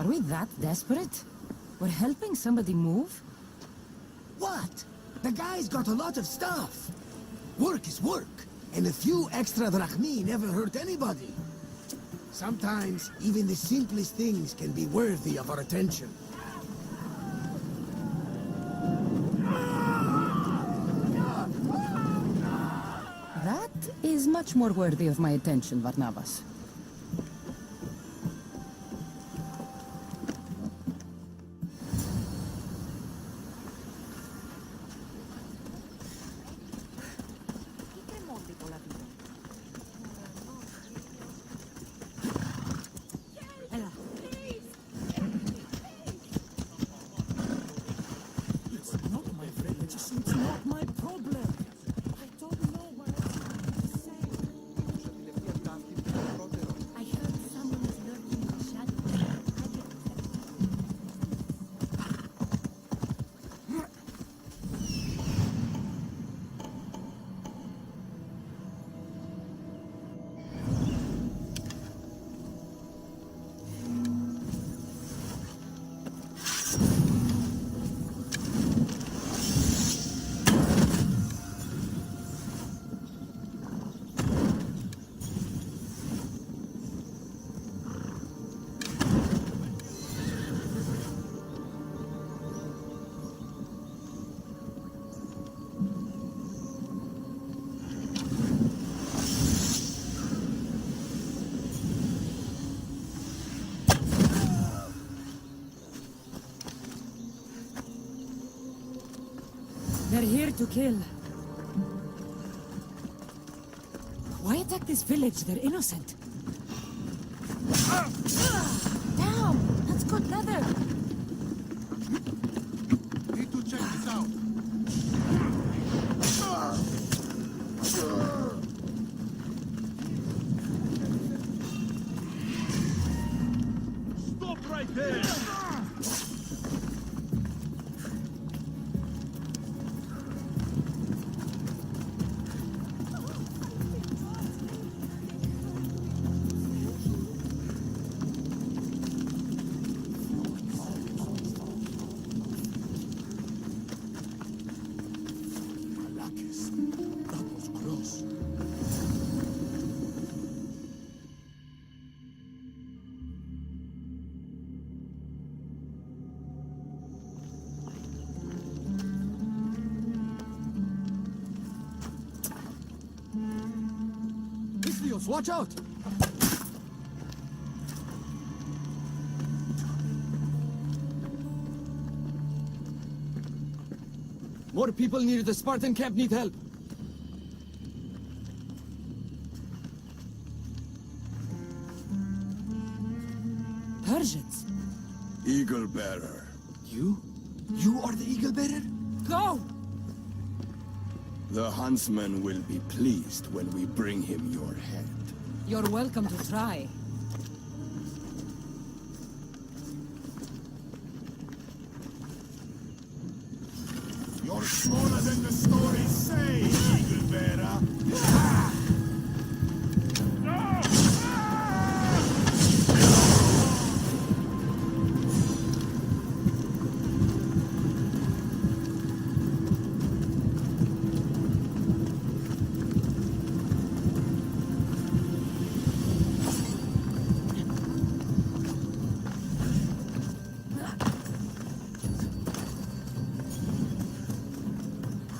Are we that desperate? We're helping somebody move? What? The guy's got a lot of stuff. Work is work, and a few extra drachmi never hurt anybody. Sometimes, even the simplest things can be worthy of our attention. That is much more worthy of my attention, Varnavas. They're here to kill. Why attack this village? They're innocent. Damn! That's good leather! Need to check this out. Stop right there! Watch out! More people near the Spartan camp need help. Persians. Eagle bearer. You? You are the eagle bearer? Go! The huntsman will be pleased when we bring him your head. You're welcome to try. You're smaller than the stories say, eagle bearer.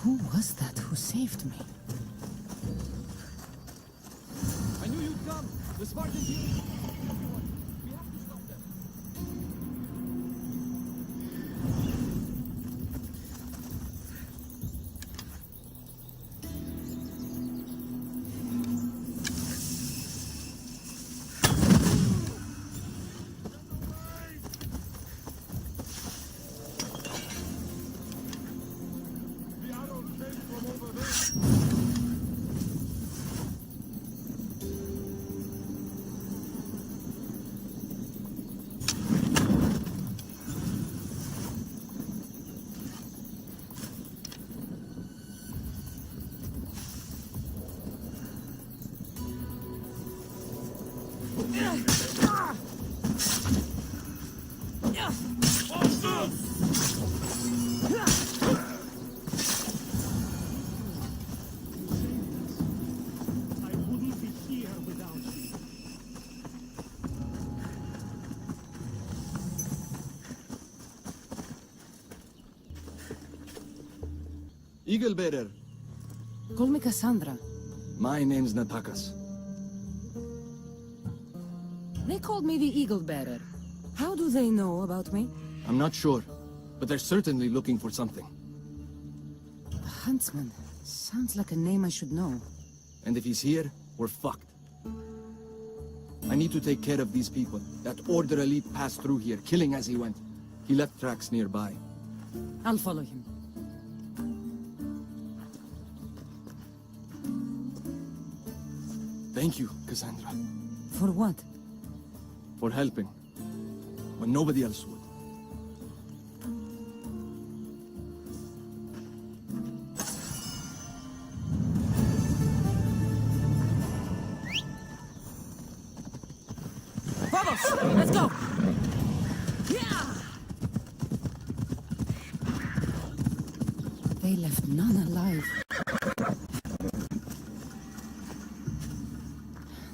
Who was that who saved me? I knew you'd come! The Spartans here! wouldn't be here without you. Eagle Bearer, Call me Cassandra. my name's Natakas. They called me the Eagle Bearer. How do they know about me? I'm not sure, but they're certainly looking for something. A huntsman. Sounds like a name I should know. And if he's here, we're fucked. I need to take care of these people. That Order Elite passed through here, killing as he went. He left tracks nearby. I'll follow him. Thank you, Cassandra, For what? for helping, when nobody else would. Vamos! Let's go! Yeah! They left none alive.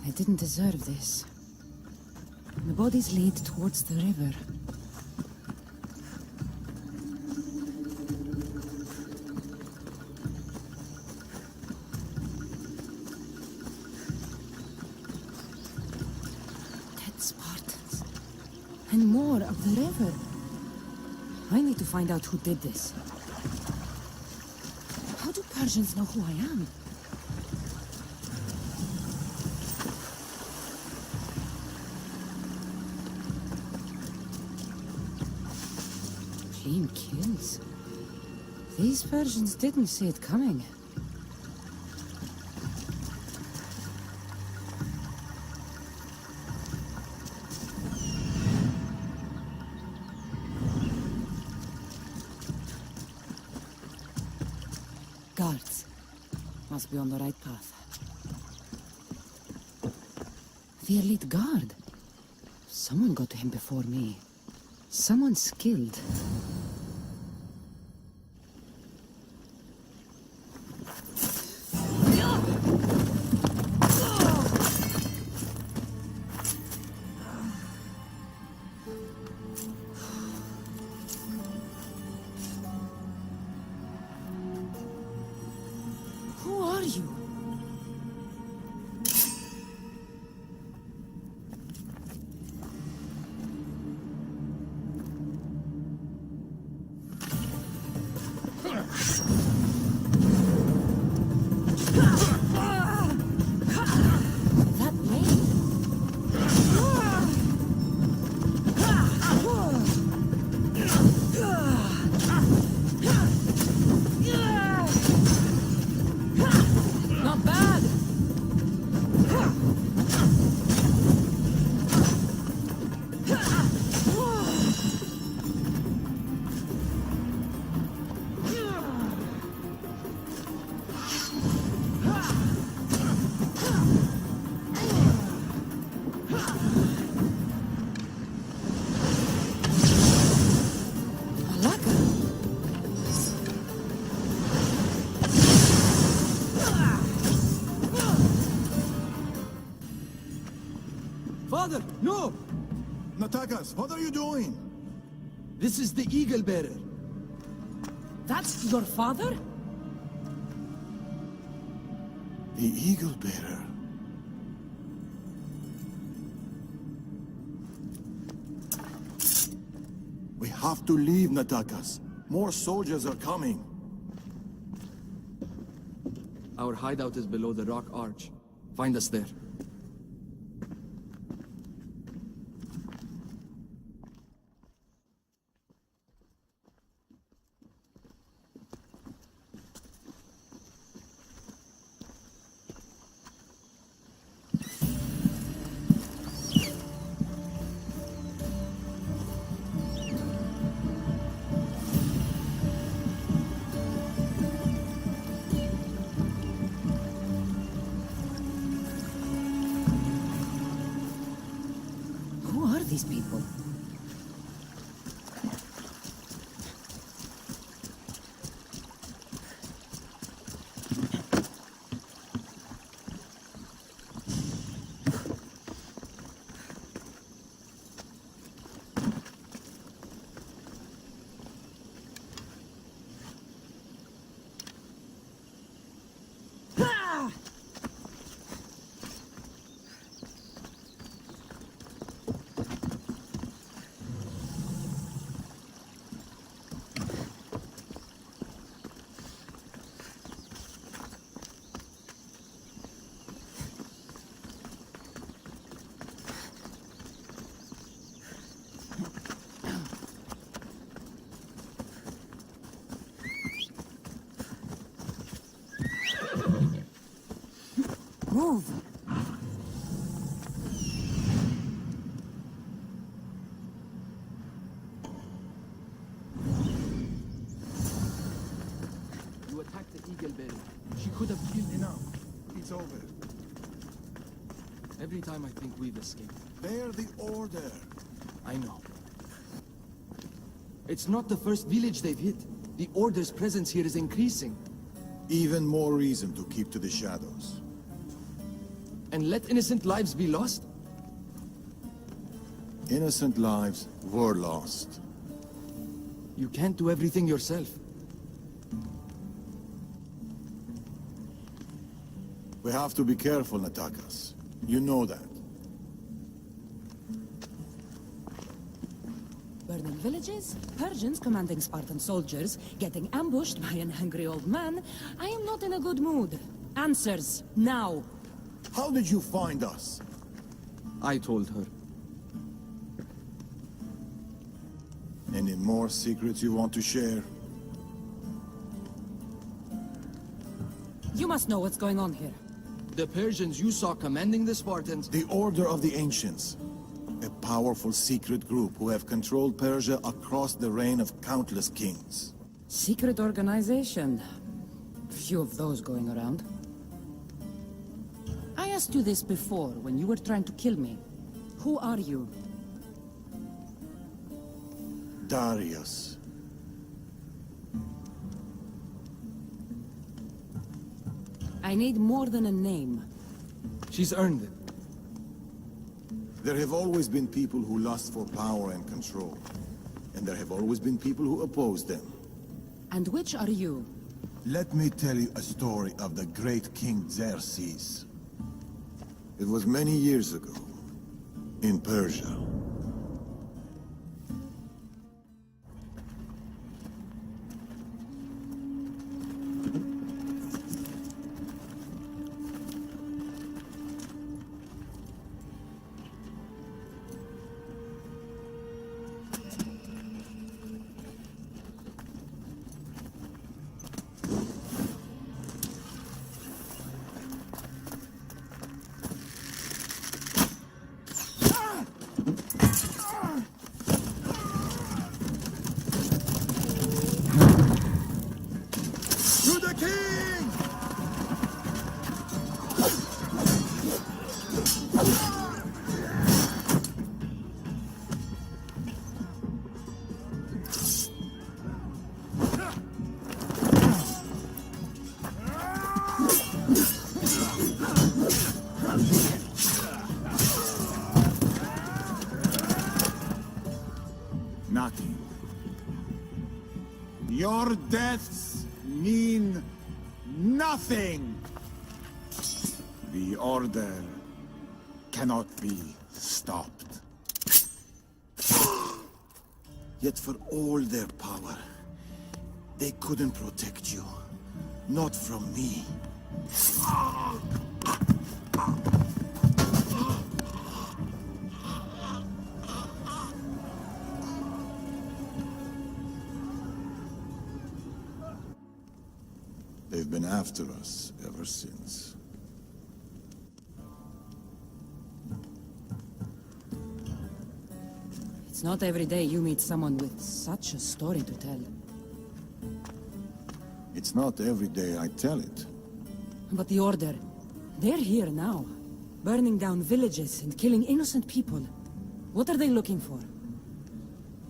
They didn't deserve this. The bodies lead towards the river. Dead Spartans. And more of the river. I need to find out who did this. How do Persians know who I am? Clean kills. These Persians didn't see it coming. Guards. Must be on the right path. The elite guard. Someone got to him before me. Someone skilled. Who are you? That blade? Not bad. Malaka. Father, no! Natakas, what are you doing? This is the Eagle Bearer. That's your father? The Eagle Bearer. We have to leave, Natakas. More soldiers are coming. Our hideout is below the rock arch. Find us there. Move! You attacked the Eagle Berry. She could have killed Enough. It's over. Every time I think we've escaped. They're the Order. I know. It's not the first village they've hit. The Order's presence here is increasing. Even more reason to keep to the shadows. And let innocent lives be lost? Innocent lives were lost. You can't do everything yourself. We have to be careful, Natakas. You know that. Burning villages, Persians commanding Spartan soldiers, getting ambushed by an angry old man. I am not in a good mood. Answers, now. How did you find us? I told her. Any more secrets you want to share? You must know what's going on here. The Persians you saw commanding the Spartans. The Order of the Ancients. A powerful secret group who have controlled Persia across the reign of countless kings. Secret organization. Few of those going around. I asked you this before, when you were trying to kill me. Who are you? Darius. I need more than a name. She's earned it. There have always been people who lust for power and control. And there have always been people who oppose them. And which are you? Let me tell you a story of the great King Xerxes. It was many years ago, in Persia. To the king! Nothing. Your deaths mean nothing. The Order cannot be stopped. Yet for all their power, they couldn't protect you. Not from me. They've been after us ever since. It's not every day you meet someone with such a story to tell. It's not every day I tell it. But the Order, they're here now. Burning down villages and killing innocent people. What are they looking for?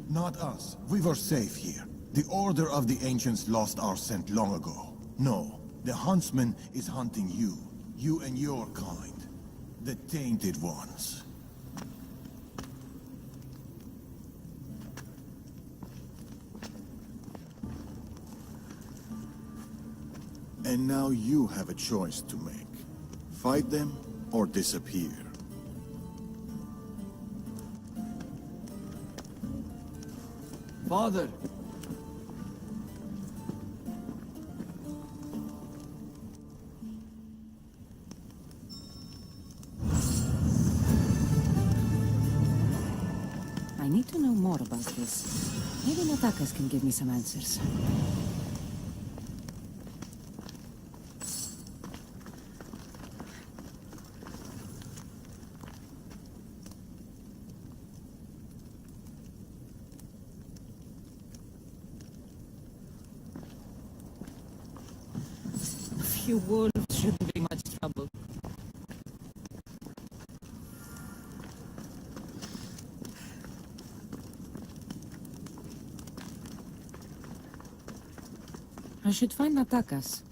Not us. We were safe here. The Order of the Ancients lost our scent long ago. No, the Huntsman is hunting you. You and your kind. The Tainted Ones. And now you have a choice to make. Fight them or disappear. Father! I need to know more about this. Maybe Natakas can give me some answers. few wolves shouldn't be much trouble. I should find Natakas.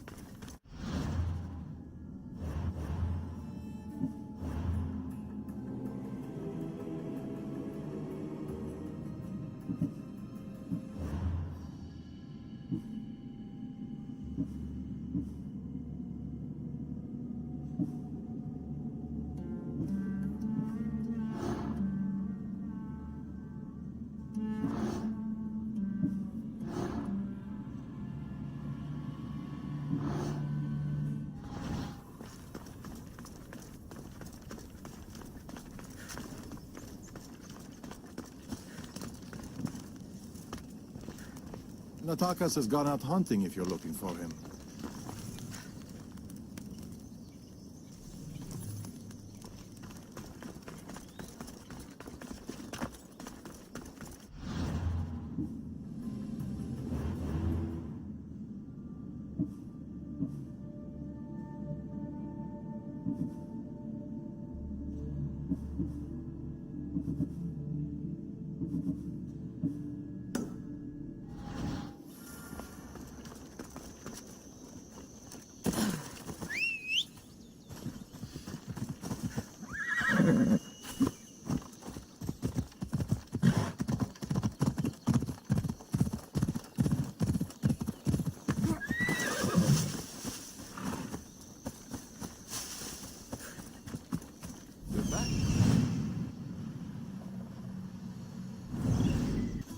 Natakas has gone out hunting if you're looking for him.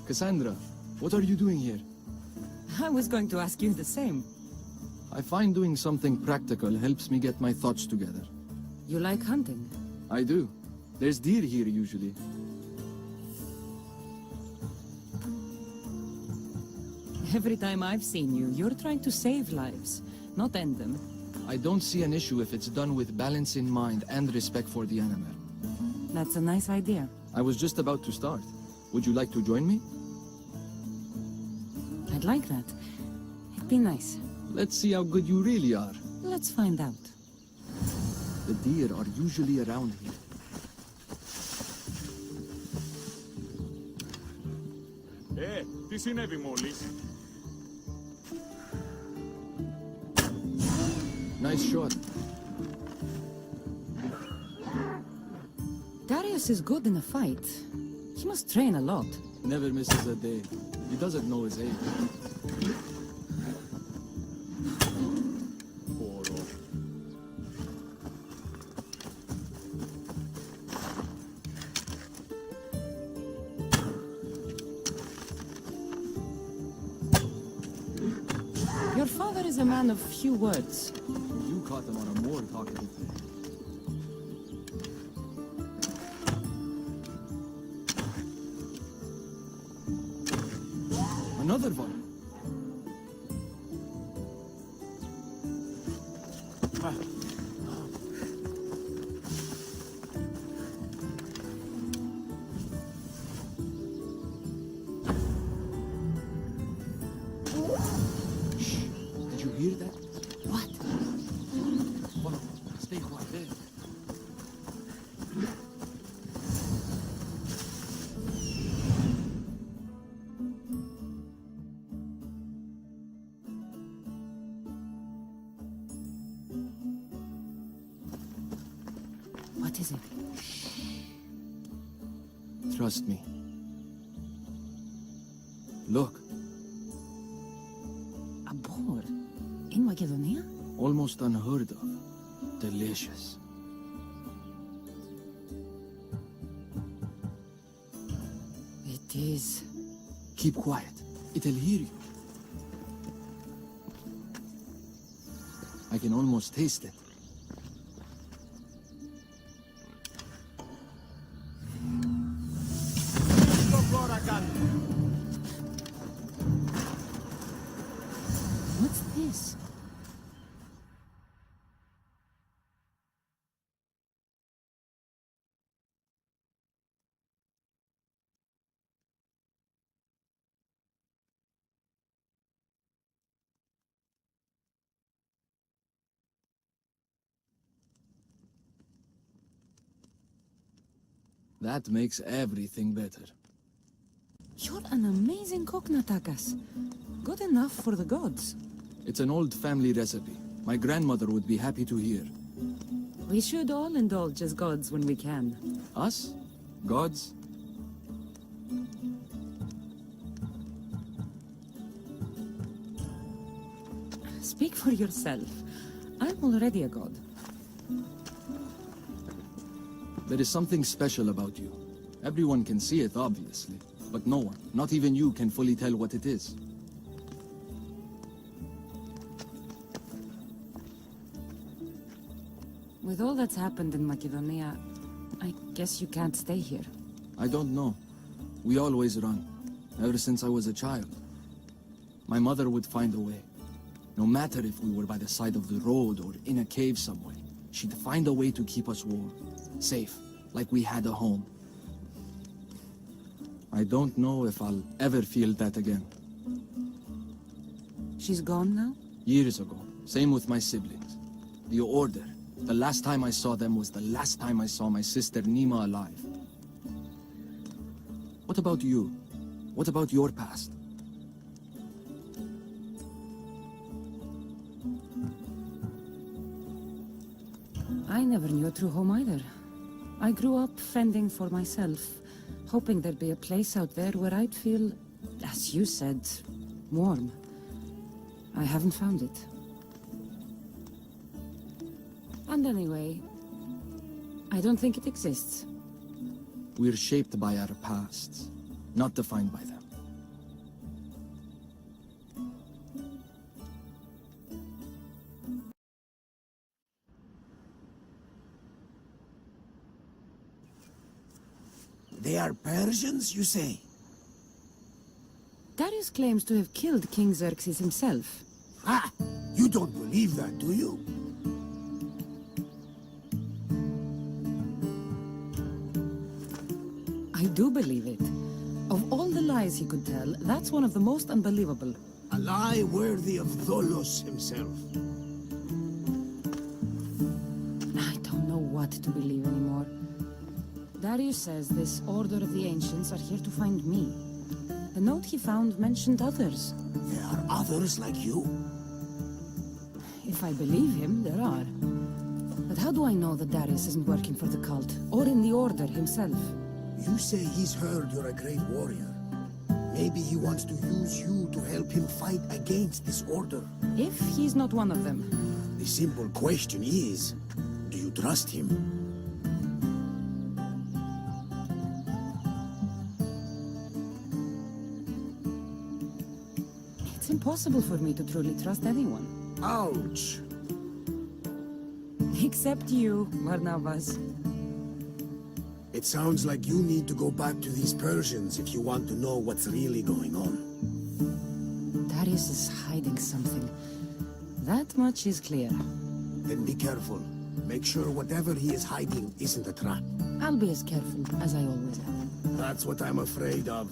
Cassandra, what are you doing here? I was going to ask you the same. I find doing something practical helps me get my thoughts together. You like hunting? I do. There's deer here usually. Every time I've seen you, you're trying to save lives, not end them. I don't see an issue if it's done with balance in mind and respect for the animal. That's a nice idea. I was just about to start. Would you like to join me? I'd like that. It'd be nice. Let's see how good you really are. Let's find out. The deer are usually around here. Τι συνέβη μόλις? Nice shot. Darius is good in a fight. He must train a lot. Never misses a day. He doesn't know his age. Your father is a man of few words. You caught him on a more talkative day. Another one. Shh. Did you hear that? What? Follow. Stay quiet there. What is it? Trust me. Look, A boar? In Macedonia? almost unheard of. Delicious. It is. Keep quiet. It'll hear you. I can almost taste it. What's this? That makes everything better. You're an amazing cook, Natakas. Good enough for the gods. It's an old family recipe. My grandmother would be happy to hear. We should all indulge as gods when we can. Us? Gods? Speak for yourself. I'm already a god. There is something special about you. Everyone can see it, obviously. But no one, not even you, can fully tell what it is. With all that's happened in Macedonia, I guess you can't stay here. I don't know. We always run. Ever since I was a child. My mother would find a way. No matter if we were by the side of the road or in a cave somewhere, she'd find a way to keep us warm. Safe, like we had a home. I don't know if I'll ever feel that again. She's gone now? Years ago. Same with my siblings. The Order. The last time I saw them was the last time I saw my sister Nima alive. What about you? What about your past? I never knew a true home either. I grew up fending for myself, hoping there'd be a place out there where I'd feel, as you said, warm. I haven't found it. And anyway, I don't think it exists. We're shaped by our pasts, not defined by them. They are Persians, you say? Darius claims to have killed King Xerxes himself. Ah! You don't believe that, do you? I do believe it. Of all the lies he could tell, that's one of the most unbelievable. A lie worthy of Tholos himself. I don't know what to believe anymore. Darius says this Order of the Ancients are here to find me. The note he found mentioned others. There are others like you? If I believe him, there are. But how do I know that Darius isn't working for the cult, or in the Order himself? You say he's heard you're a great warrior. Maybe he wants to use you to help him fight against this order. If he's not one of them. The simple question is, do you trust him? It's impossible for me to truly trust anyone. Ouch! Except you, Barnabas. It sounds like you need to go back to these Persians if you want to know what's really going on. Darius is hiding something. That much is clear. Then be careful. Make sure whatever he is hiding isn't a trap. I'll be as careful as I always am. That's what I'm afraid of.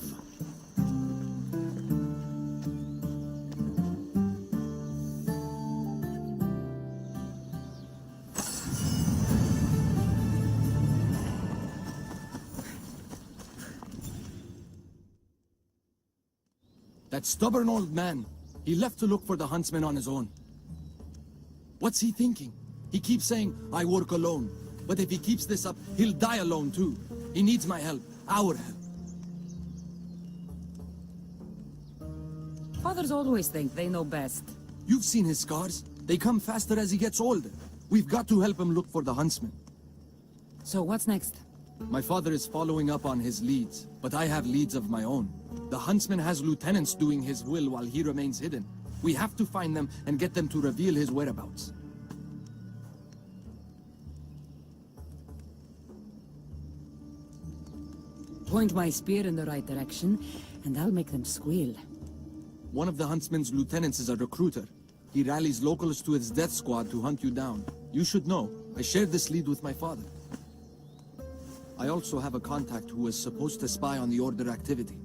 That stubborn old man. He left to look for the huntsman on his own. What's he thinking? He keeps saying, I work alone. But if he keeps this up, he'll die alone too. He needs my help. Our help. Fathers always think they know best. You've seen his scars. They come faster as he gets older. We've got to help him look for the huntsman. So what's next? My father is following up on his leads, but I have leads of my own. The huntsman has lieutenants doing his will while he remains hidden. We have to find them and get them to reveal his whereabouts. Point my spear in the right direction, and I'll make them squeal. One of the huntsman's lieutenants is a recruiter. He rallies locals to his death squad to hunt you down. You should know. I shared this lead with my father. I also have a contact who was supposed to spy on the Order activity,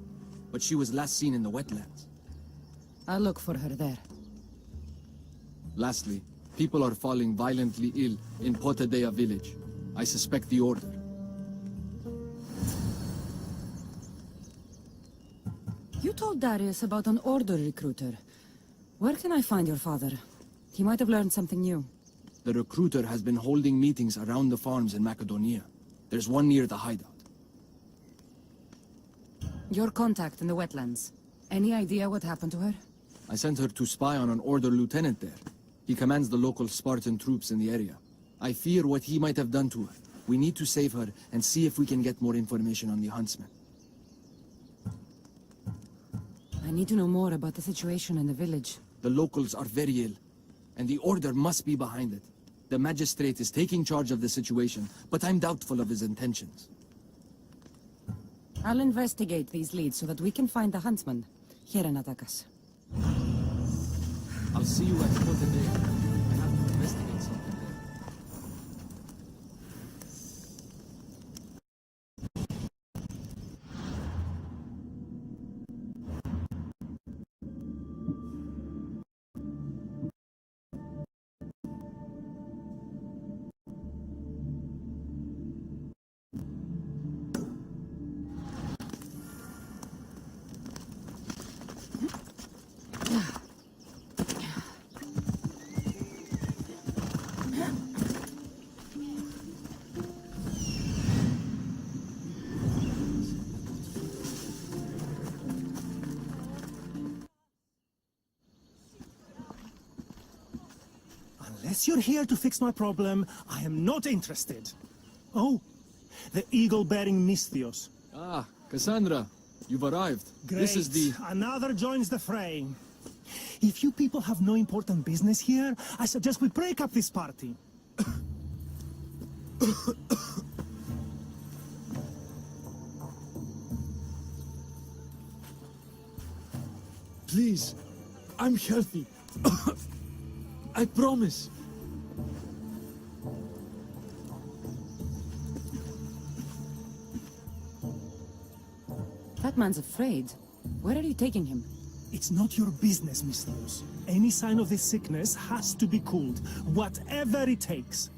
but she was last seen in the wetlands. I'll look for her there. Lastly, people are falling violently ill in Potadea village. I suspect the Order. You told Darius about an Order recruiter. Where can I find your father? He might have learned something new. The recruiter has been holding meetings around the farms in Macedonia. There's one near the hideout. Your contact in the wetlands. Any idea what happened to her? I sent her to spy on an Order lieutenant there. He commands the local Spartan troops in the area. I fear what he might have done to her. We need to save her and see if we can get more information on the huntsman. I need to know more about the situation in the village. The locals are very ill, and the Order must be behind it. The magistrate is taking charge of the situation, but I'm doubtful of his intentions. I'll investigate these leads so that we can find the huntsman. Here in Atakas. I'll see you at Fort Day. I have to investigate something there. Unless you're here to fix my problem, I am not interested. Oh, the eagle-bearing Misthios. Ah, Cassandra, you've arrived. Great. This is the... Another joins the fray. If you people have no important business here, I suggest we break up this party. Please, I'm healthy. I promise. That man's afraid. Where are you taking him? It's not your business, Misthios. Any sign of this sickness has to be cooled, whatever it takes.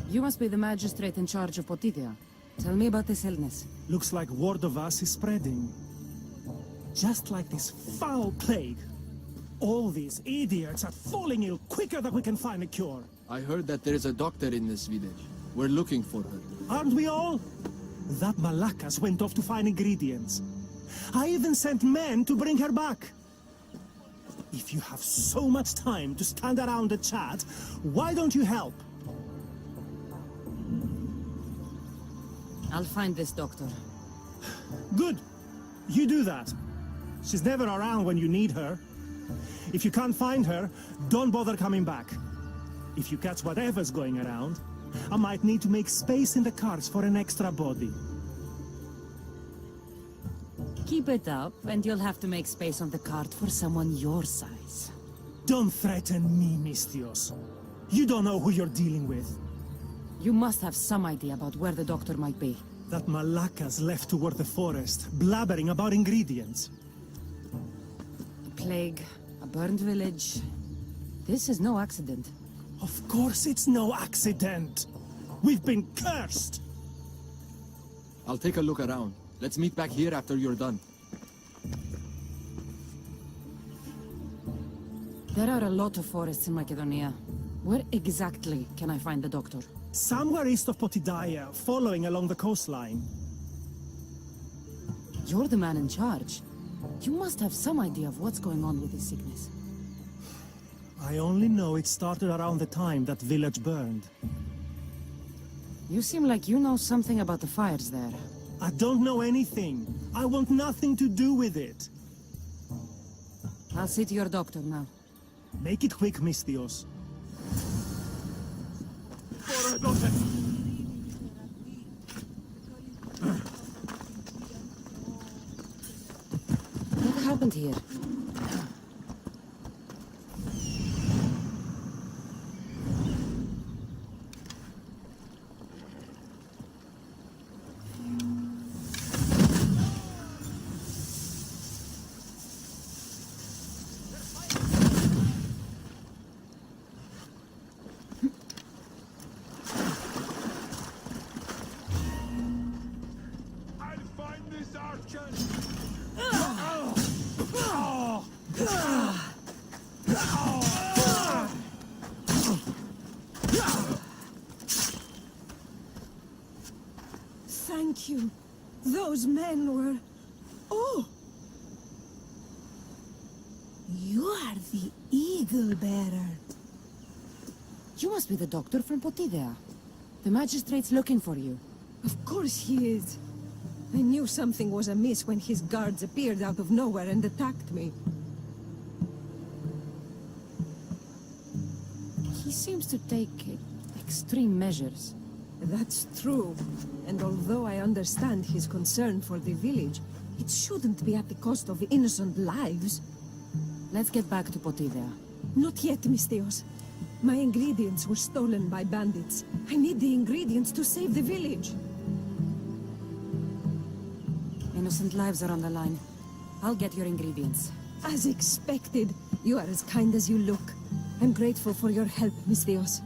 You must be the magistrate in charge of Potidea. Tell me about this illness. Looks like word of us is spreading. Just like this foul plague. All these idiots are falling ill quicker than we can find a cure. I heard that there is a doctor in this village. We're looking for her. Aren't we all? That Malakas went off to find ingredients. I even sent men to bring her back. If you have so much time to stand around and chat, why don't you help? I'll find this doctor. Good. You do that. She's never around when you need her. If you can't find her, don't bother coming back. If you catch whatever's going around, I might need to make space in the carts for an extra body. Keep it up, and you'll have to make space on the cart for someone your size. Don't threaten me, Misthios. You don't know who you're dealing with. You must have some idea about where the doctor might be. That Malakas left toward the forest, blabbering about ingredients. A plague, a burned village. This is no accident. Of course it's no accident. We've been cursed. I'll take a look around. Let's meet back here after you're done. There are a lot of forests in Macedonia. Where exactly can I find the doctor? Somewhere east of Potidaya, following along the coastline. You're the man in charge. You must have some idea of what's going on with this sickness. I only know it started around the time that village burned. You seem like you know something about the fires there. I don't know anything. I want nothing to do with it. I'll see to your doctor now. Make it quick, Misthios. What happened here? I'll find this archer. you. Those men were... Oh! You are the Eagle Bearer. You must be the doctor from Potidea. The magistrate's looking for you. Of course he is. I knew something was amiss when his guards appeared out of nowhere and attacked me. He seems to take extreme measures. That's true. And although I understand his concern for the village, it shouldn't be at the cost of innocent lives. Let's get back to Potidea. Not yet, Misthios. My ingredients were stolen by bandits. I need the ingredients to save the village. Innocent lives are on the line. I'll get your ingredients. As expected, you are as kind as you look. I'm grateful for your help, Misthios.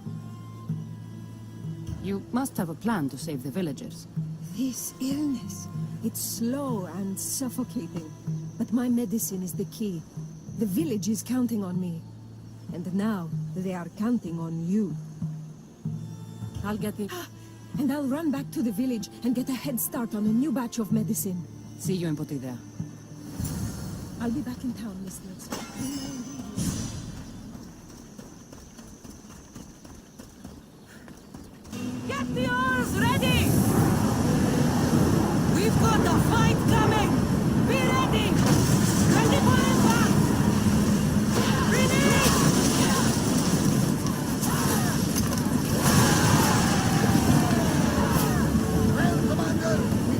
You must have a plan to save the villagers. This illness, it's slow and suffocating. But my medicine is the key. The village is counting on me. And now, they are counting on you. I'll get the... And I'll run back to the village and get a head start on a new batch of medicine. See you in Potidea. I'll be back in town, Misthios. Get the oars ready! We've got a fight coming! Be ready! Ready for impact! Release! Well, Commander, we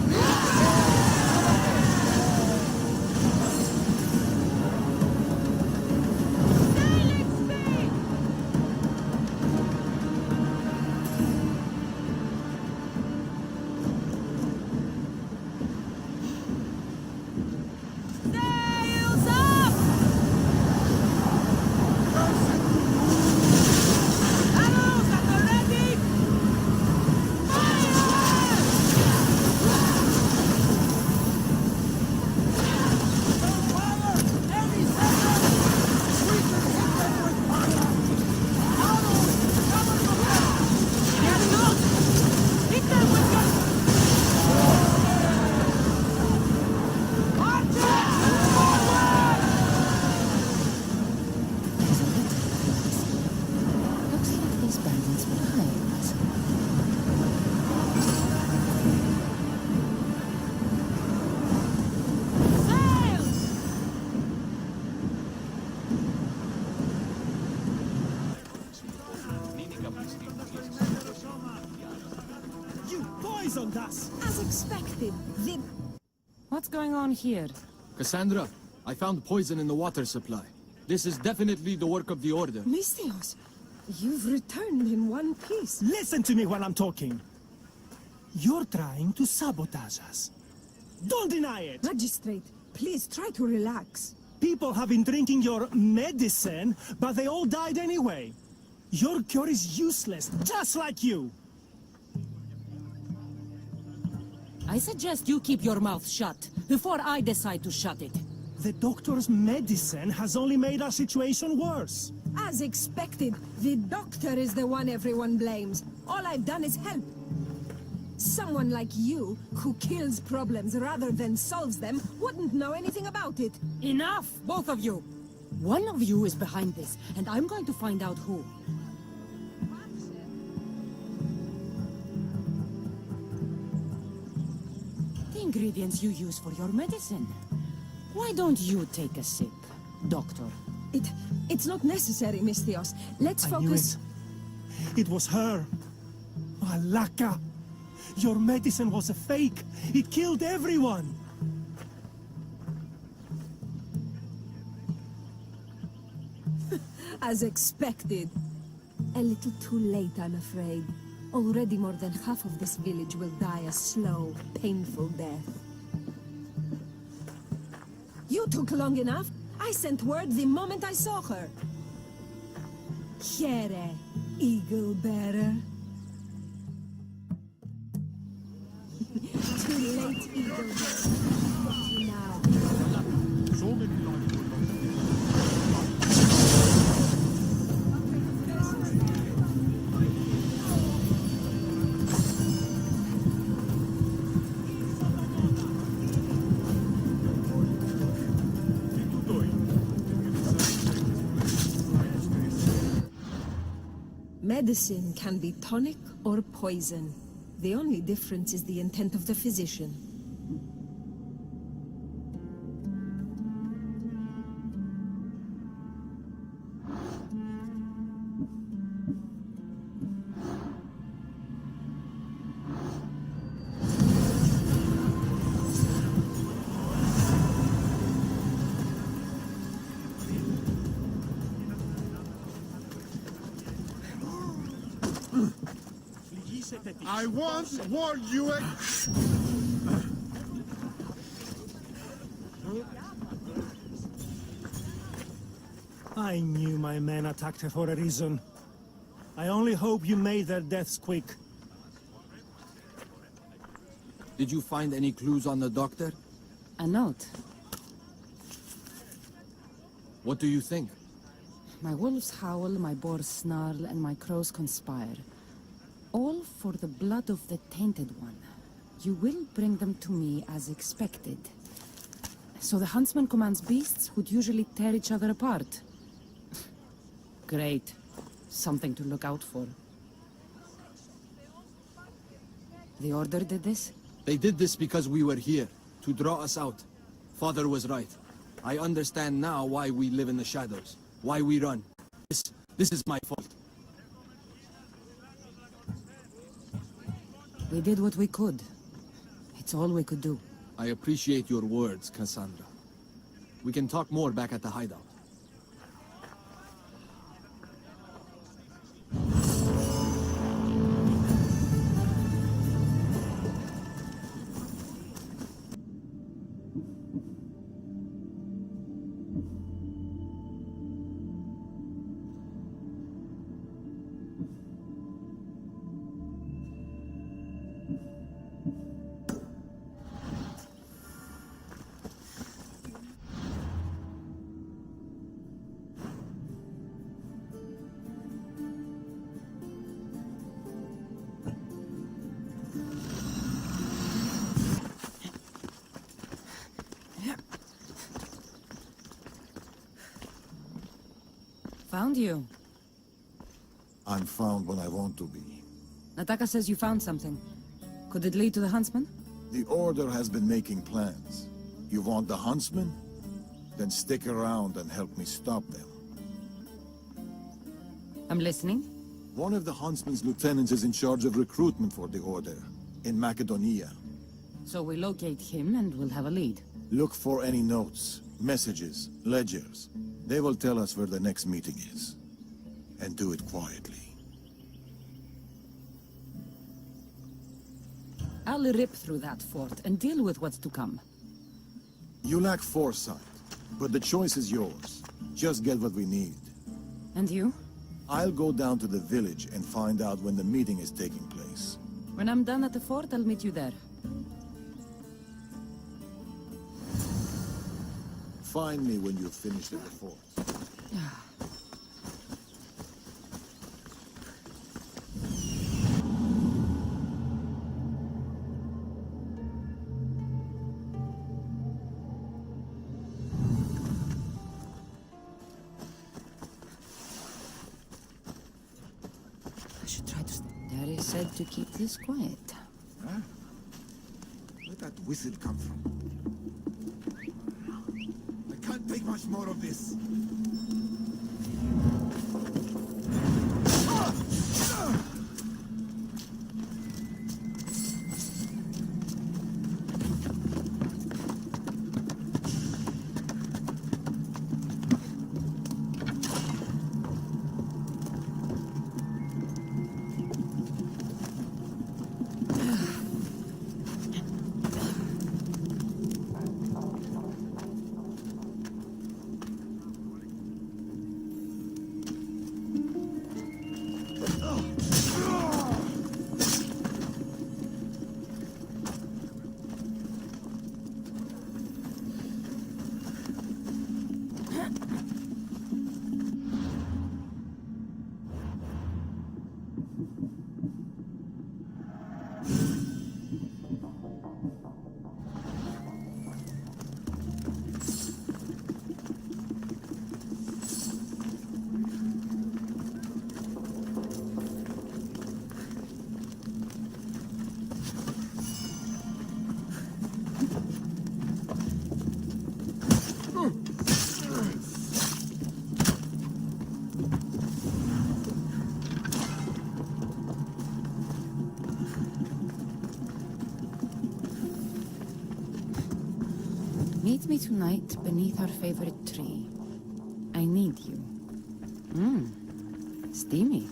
poisoned us! As expected, the... What's going on here? Cassandra, I found poison in the water supply. This is definitely the work of the Order. Misthios, you've returned in one piece. Listen to me when I'm talking. You're trying to sabotage us. Don't deny it! Magistrate, please try to relax. People have been drinking your medicine, but they all died anyway. Your cure is useless, just like you. I suggest you keep your mouth shut before I decide to shut it. The doctor's medicine has only made our situation worse. As expected, the doctor is the one everyone blames. All I've done is help. Someone like you, who kills problems rather than solves them, wouldn't know anything about it. Enough, both of you! One of you is behind this, and I'm going to find out who. The ingredients you use for your medicine. Why don't you take a sip, Doctor? It's not necessary, Misthios. Let's I knew focus... it. It was her. Malaka. Your medicine was a fake. It killed everyone. As expected. A little too late, I'm afraid. Already more than half of this village will die a slow, painful death. You took long enough. I sent word the moment I saw her. Here, Eagle Bearer. Too late, Eagle Bearer. Now. Medicine can be tonic or poison. The only difference is the intent of the physician. I once warned you. I knew my men attacked her for a reason. I only hope you made their deaths quick. Did you find any clues on the doctor? A note. What do you think? My wolves howl, my boars snarl, and my crows conspire. All for the blood of the Tainted One. You will bring them to me as expected. So the huntsman commands beasts who'd usually tear each other apart. Great. Something to look out for. The Order did this? They did this because we were here, to draw us out. Father was right. I understand now why we live in the shadows, why we run. This is my fault. We did what we could. It's all we could do. I appreciate your words, Cassandra. We can talk more back at the hideout. Found you. I'm found when I want to be. Nataka says you found something. Could it lead to the huntsman? The Order has been making plans. You want the huntsman? Then stick around and help me stop them. I'm listening. One of the huntsman's lieutenants is in charge of recruitment for the Order, in Macedonia. So we locate him and we'll have a lead. Look for any notes, messages, ledgers. They will tell us where the next meeting is. And do it quietly. I'll rip through that fort and deal with what's to come. You lack foresight, but the choice is yours. Just get what we need. And you? I'll go down to the village and find out when the meeting is taking place. When I'm done at the fort, I'll meet you there. Find me when you've finished at the fort. I should try to... Daddy said to keep this quiet. Huh? Where'd that whistle come from? I can't take much more of this. Maybe tonight, beneath our favorite tree. I need you. Steamy.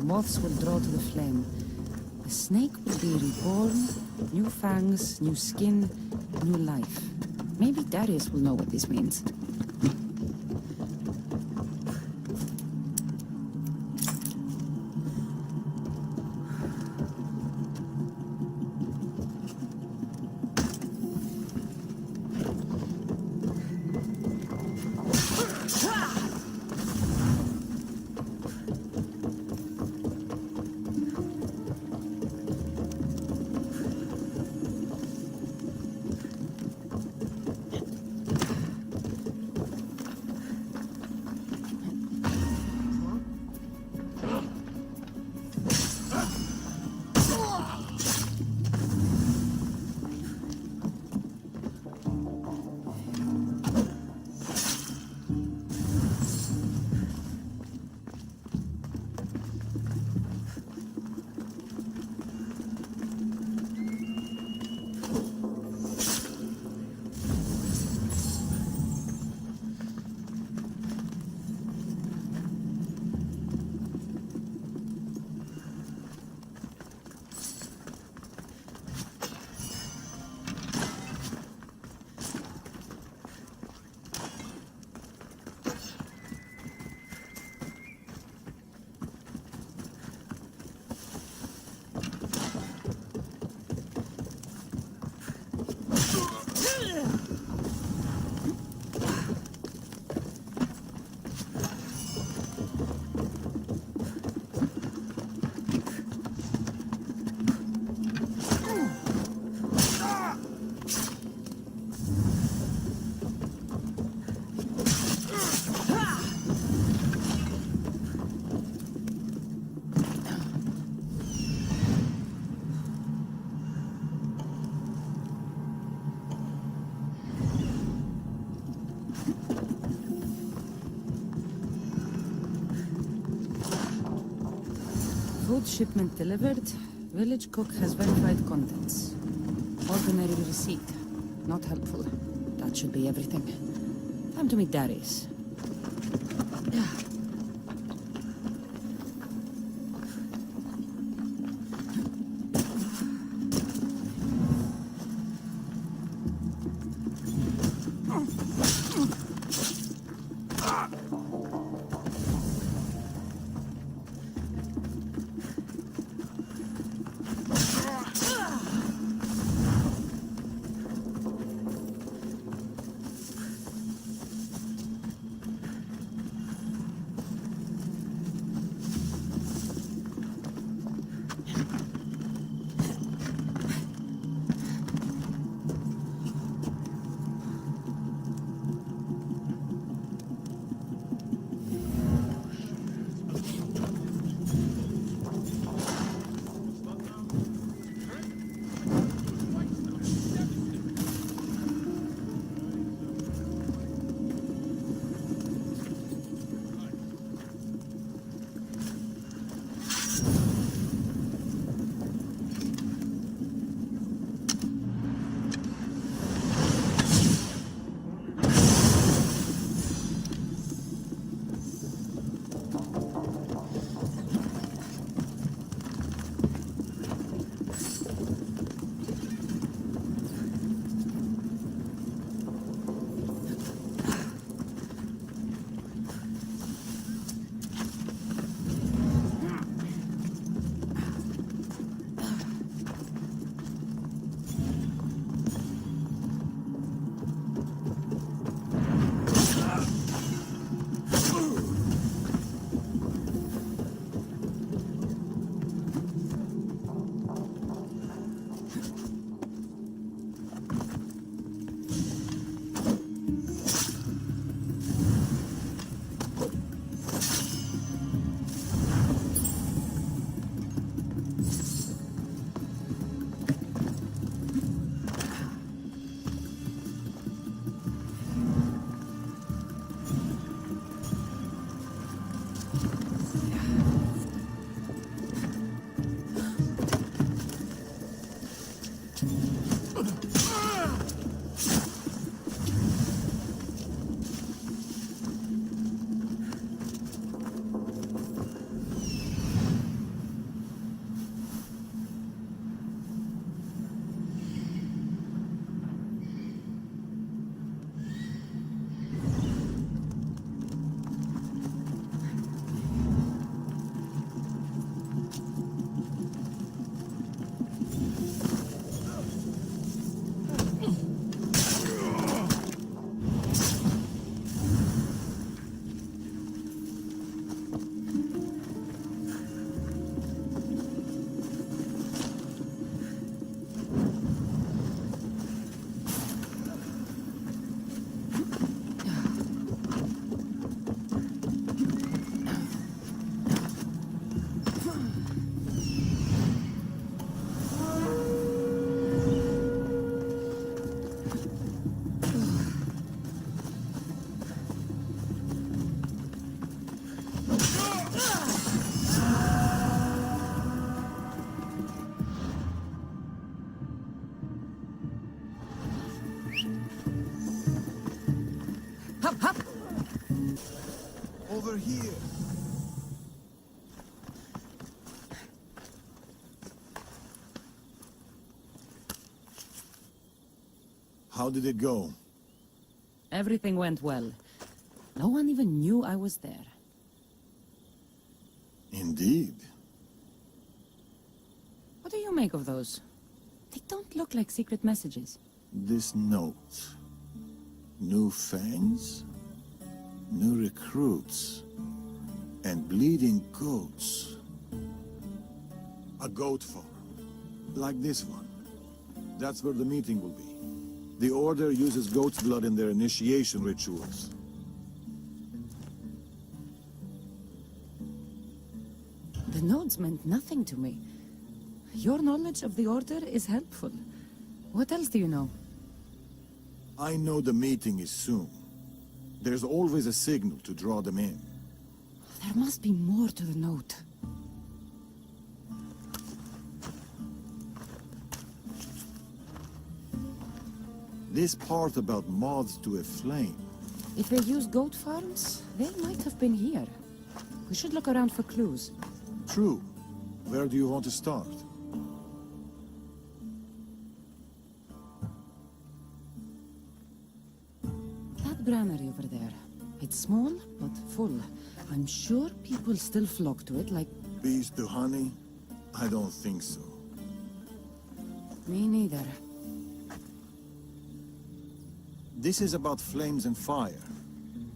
Moths will draw to the flame. The snake will be reborn, new fangs, new skin, new life. Maybe Darius will know what this means. Food shipment delivered. Village cook has verified contents. Ordinary receipt. Not helpful. That should be everything. Time to meet Darius. Hop, hop! Over here! How did it go? Everything went well. No one even knew I was there. Indeed. What do you make of those? They don't look like secret messages. This note. New fangs? New recruits? And bleeding goats. A goat farm. Like this one. That's where the meeting will be. The Order uses goat's blood in their initiation rituals. The notes meant nothing to me. Your knowledge of the Order is helpful. What else do you know? I know the meeting is soon. There's always a signal to draw them in. There must be more to the note. This part about moths to a flame. If they use goat farms, they might have been here. We should look around for clues. True. Where do you want to start? That granary over there. It's small, but full. I'm sure people still flock to it like... Bees to honey? I don't think so. Me neither. This is about flames and fire.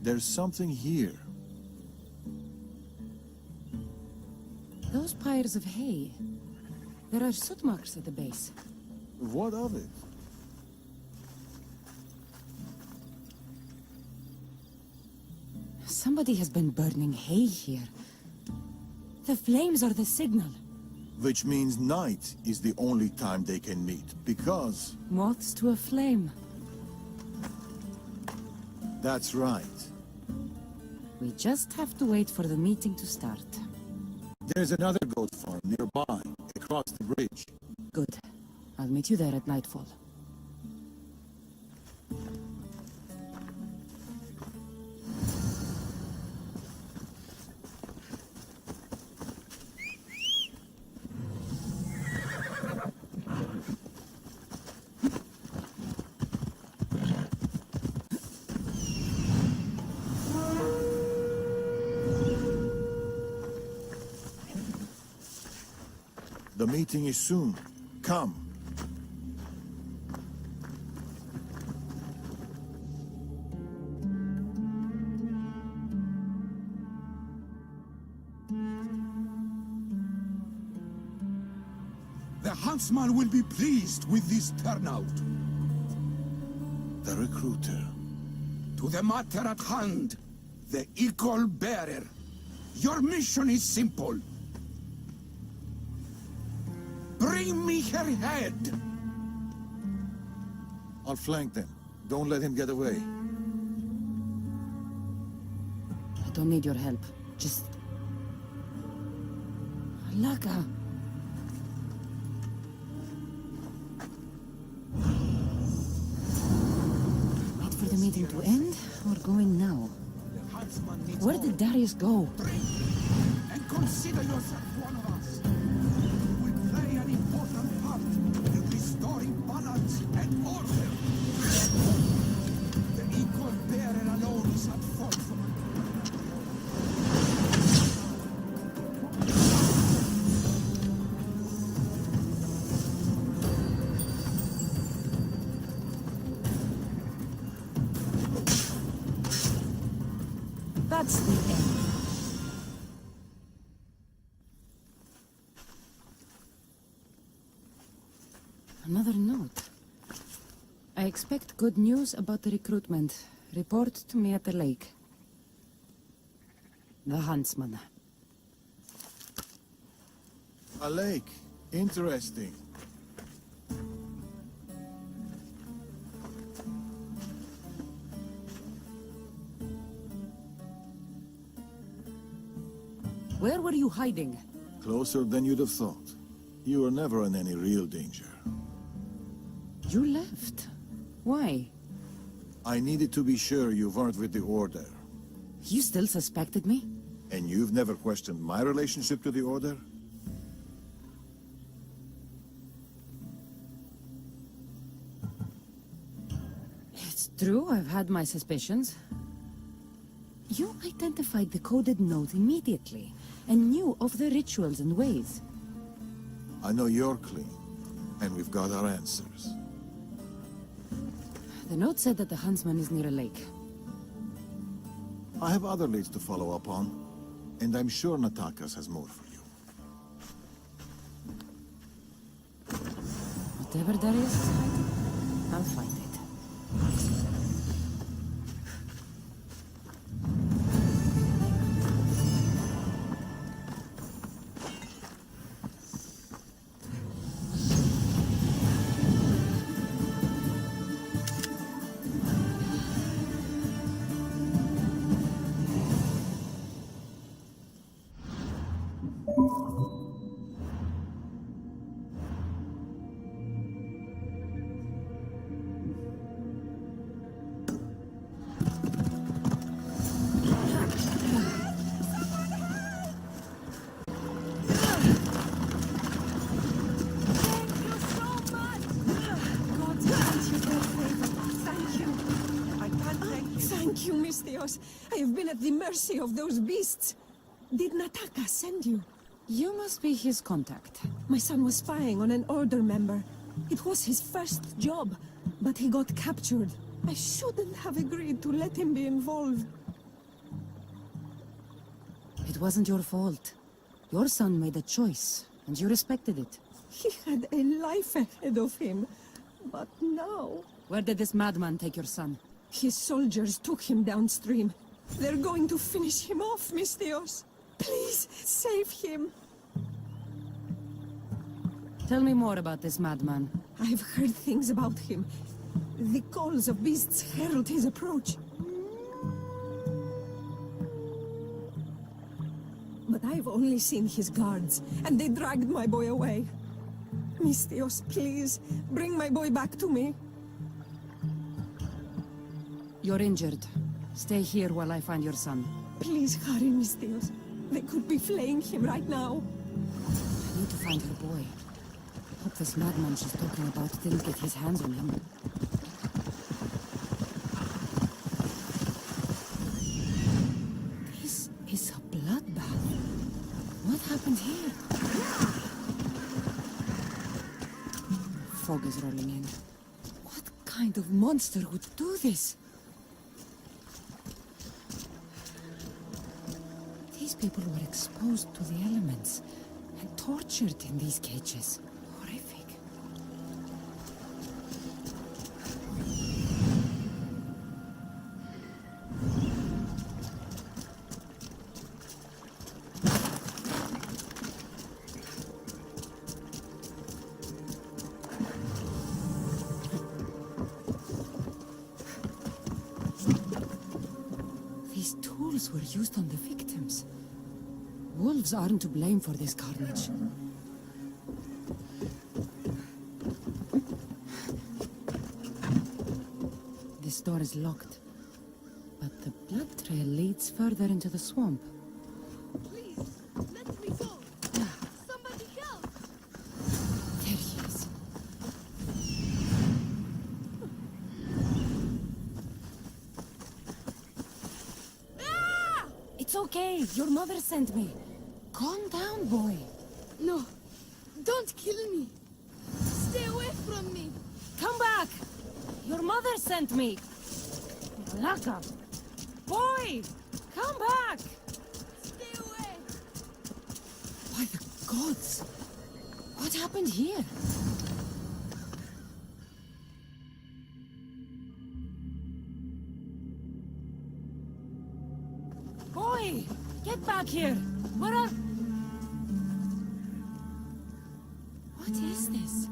There's something here. Those pyres of hay. There are soot marks at the base. What of it? Somebody has been burning hay here. The flames are the signal. Which means night is the only time they can meet, because... Moths to a flame. That's right. We just have to wait for the meeting to start. There's another goat farm nearby, across the bridge. Good. I'll meet you there at nightfall. The meeting is soon. Come. The huntsman will be pleased with this turnout. The recruiter. To the matter at hand, the equal bearer. Your mission is simple. Bring me her head! I'll flank them. Don't let him get away. I don't need your help. Just... Laka. Wait for the meeting to end, or going now? Where did Darius go? And consider yourself one of us. You will play an important part in restoring balance and order. The equal bearer alone is at fault for That's the end. Another note. I expect good news about the recruitment. Report to me at the lake. The huntsman. A lake. Interesting. Where were you hiding? Closer than you'd have thought. You were never in any real danger. You left. Why? I needed to be sure you weren't with the Order. You still suspected me? And you've never questioned my relationship to the Order? It's true, I've had my suspicions. You identified the coded note immediately, and knew of the rituals and ways. I know you're clean, and we've got our answers. The note said that the huntsman is near a lake. I have other leads to follow up on, and I'm sure Natakas has more for you. Whatever Darius is hiding, I'll find it. Thank you, Misthios. I have been at the mercy of those beasts. Did Nataka send you? You must be his contact. My son was spying on an Order member. It was his first job, but he got captured. I shouldn't have agreed to let him be involved. It wasn't your fault. Your son made a choice, and you respected it. He had a life ahead of him. But now... Where did this madman take your son? His soldiers took him downstream. They're going to finish him off, Misthios. Please, save him. Tell me more about this madman. I've heard things about him. The calls of beasts herald his approach. But I've only seen his guards, and they dragged my boy away. Misthios, please, bring my boy back to me. You're injured. Stay here while I find your son. Please hurry, Misthios. They could be flaying him right now. I need to find her boy. Hope this madman she's talking about didn't get his hands on him. This is a bloodbath. What happened here? Fog is rolling in. What kind of monster would do this? These people were exposed to the elements and tortured in these cages. Horrific. These tools were used on the victims. Wolves aren't to blame for this carnage. This door is locked, but the blood trail leads further into the swamp. Please, let me go. Somebody help! There he is. It's okay. Your mother sent me. Calm down, boy. No, don't kill me. Stay away from me. Come back! Your mother sent me! Laka! Boy! Come back! Stay away. By the gods! What happened here? Boy! Get back here! Where are... What is this?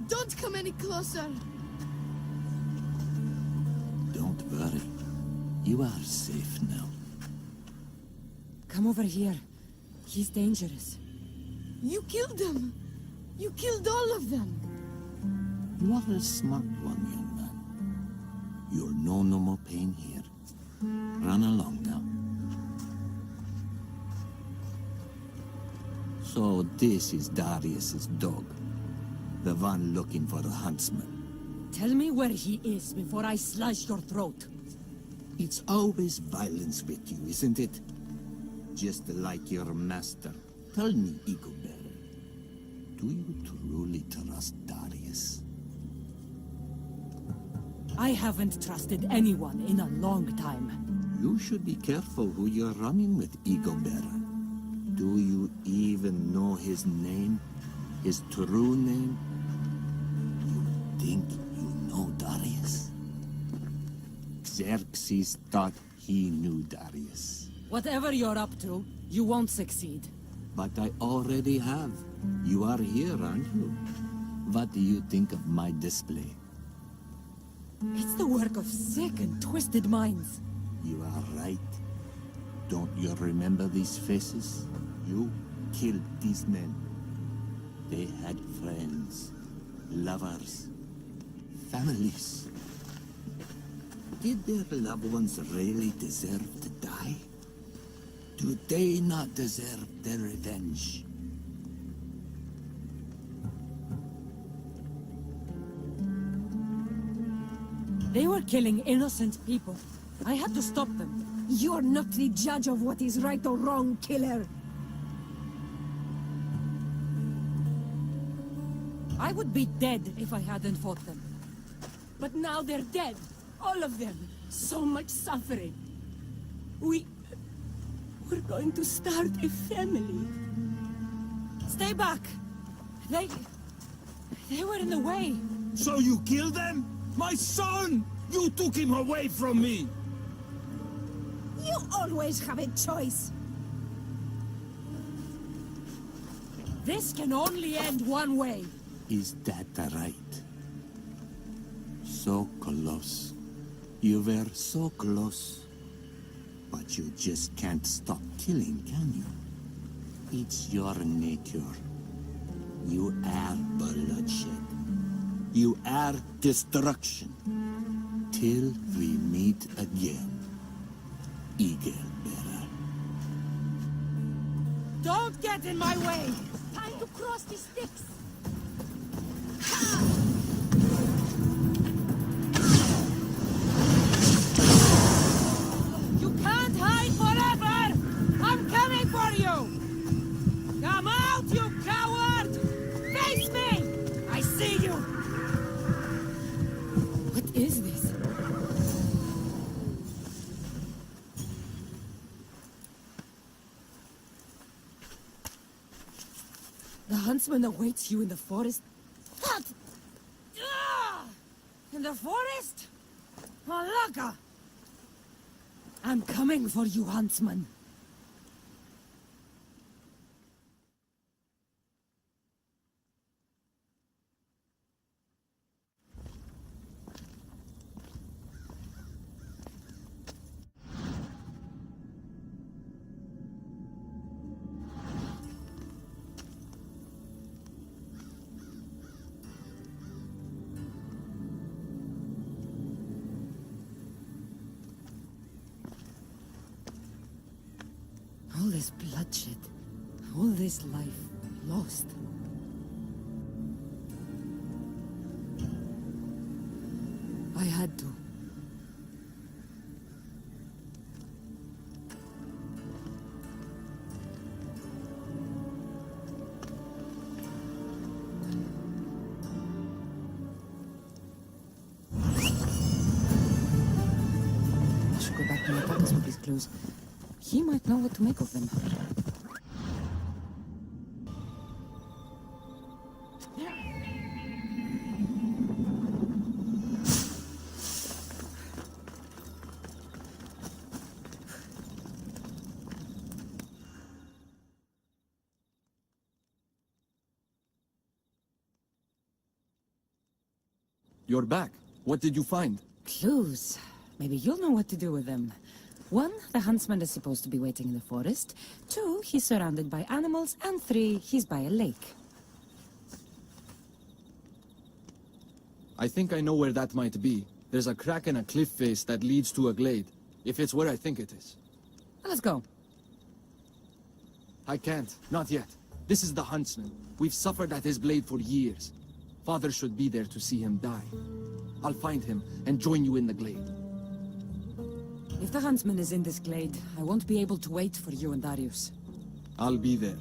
Don't come any closer. Don't worry. You are safe now. Come over here. He's dangerous. You killed them. You killed all of them. You are a smart one, young man. You'll know no more pain here. Run along now. So this is Darius's dog. The one looking for the huntsman. Tell me where he is before I slice your throat. It's always violence with you, isn't it? Just like your master. Tell me, Igobert, do you truly trust Darius? I haven't trusted anyone in a long time. You should be careful who you're running with, Igobert. Do you even know his name? His true name? You think you know Darius? Xerxes thought he knew Darius. Whatever you're up to, you won't succeed. But I already have. You are here, aren't you? What do you think of my display? It's the work of sick and twisted minds. You are right. Don't you remember these faces? You killed these men. They had friends, lovers, families. Did their loved ones really deserve to die? Do they not deserve their revenge? They were killing innocent people. I had to stop them. You're not the judge of what is right or wrong, killer. I would be dead if I hadn't fought them. But now they're dead. All of them. So much suffering. We're going to start a family. Stay back! They were in the way. So you killed them? My son! You took him away from me! You always have a choice. This can only end one way. Is that right? So close. You were so close. But you just can't stop killing, can you? It's your nature. You are bloodshed. You are destruction. Till we meet again, Igobert. Don't get in my way! Time to cross the sticks. You can't hide forever! I'm coming for you! Come out, you coward! Face me! I see you! What is this? The huntsman awaits you in the forest? What? Ah! In the forest? Malaka! I'm coming for you, huntsman. All this bloodshed, all this life lost. I had to. I should go back to my pockets with these clues. He might know what to make of them. You're back. What did you find? Clues. Maybe you'll know what to do with them. 1, the huntsman is supposed to be waiting in the forest. 2, he's surrounded by animals. And 3, he's by a lake. I think I know where that might be. There's a crack in a cliff face that leads to a glade. If it's where I think it is. Let's go. I can't. Not yet. This is the huntsman. We've suffered at his blade for years. Father should be there to see him die. I'll find him and join you in the glade. If the huntsman is in this glade, I won't be able to wait for you and Darius. I'll be there.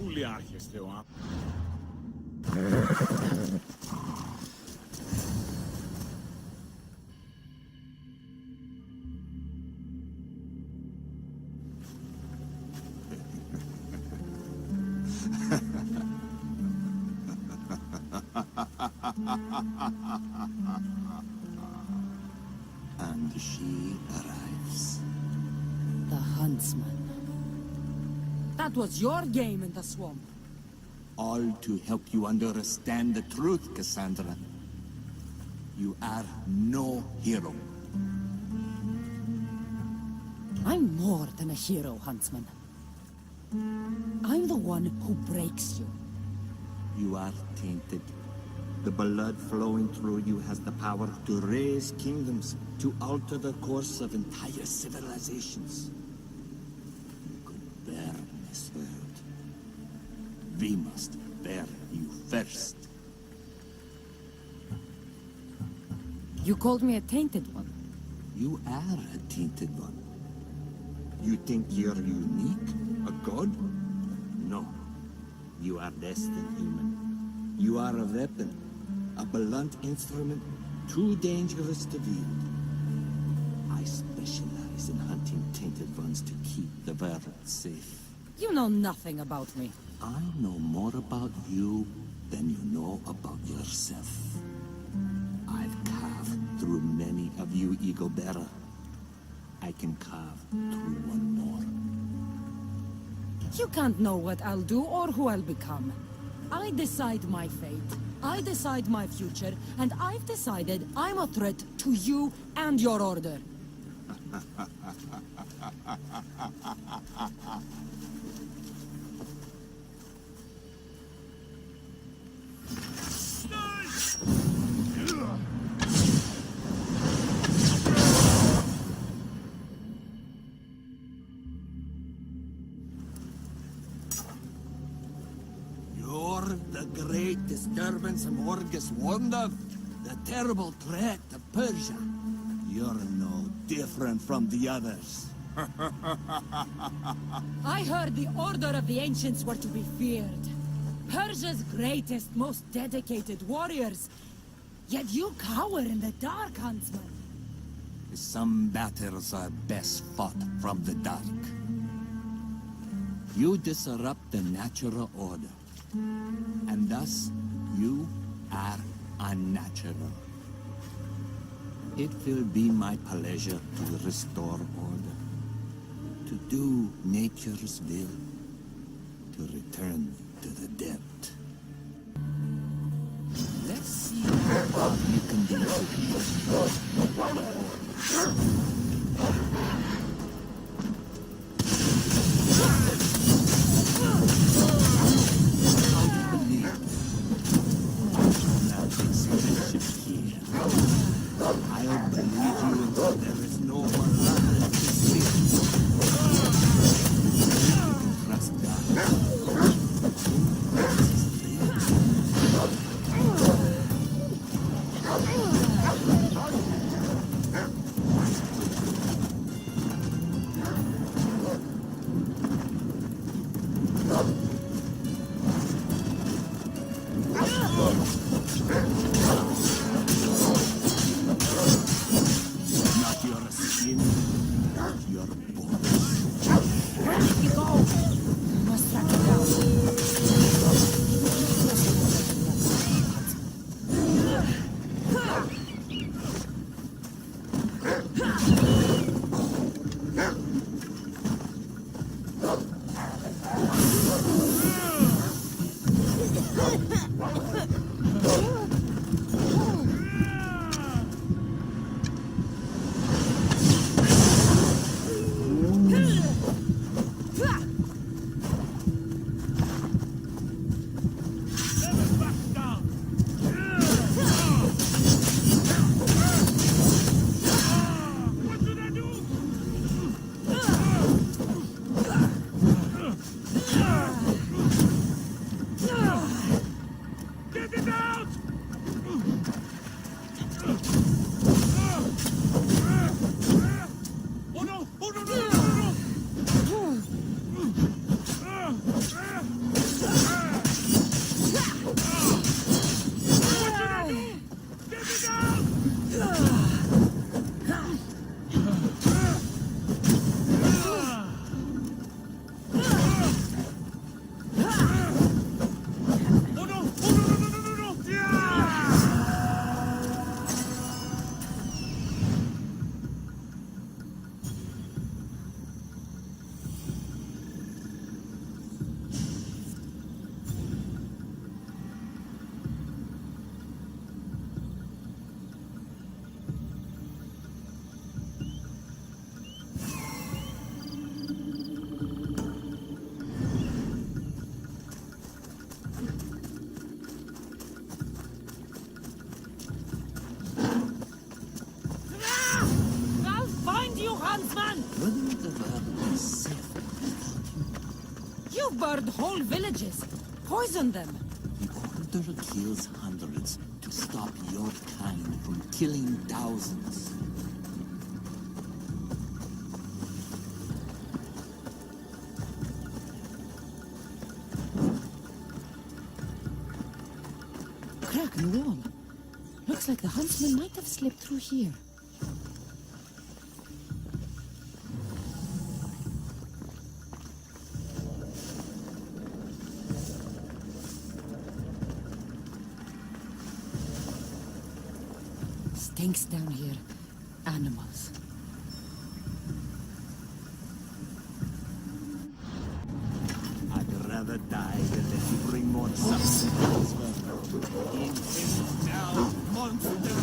Βουλιάρχεστε ο And she arrives. The huntsman. That was your game in the swamp. All to help you understand the truth, Cassandra. You are no hero. I'm more than a hero, huntsman. I'm the one who breaks you. You are tainted. The blood flowing through you has the power to raise kingdoms, to alter the course of entire civilizations. You could burn this world. We must burn you first. You called me a tainted one. You are a tainted one. You think you're unique? A god? No. You are less than human. You are a weapon. A blunt instrument too dangerous to wield. I specialize in hunting tainted ones to keep the world safe. You know nothing about me. I know more about you than you know about yourself. I've carved through many of you, Eagle Bearer. I can carve through one more. You can't know what I'll do or who I'll become. I decide my fate. I decide my future, and I've decided I'm a threat to you and your order. You're the great disturbance Morgus warned of. The terrible threat to Persia. You're no different from the others. I heard the order of the ancients were to be feared. Persia's greatest, most dedicated warriors. Yet you cower in the dark, huntsman. Some battles are best fought from the dark. You disrupt the natural order. And thus, you are unnatural. It will be my pleasure to restore order, to do nature's will, to return to the depth. Let's see how you can do I'll believe you until there is no one left to see. You can trust not your skin, your bones. Where did he go? I must track him down. You burned whole villages. Poison them. The Order kills hundreds to stop your kind from killing thousands. Crack in the wall. Looks like the huntsman might have slipped through here. Stinks down here. Animals. I'd rather die than let you bring more substance. Now, monster!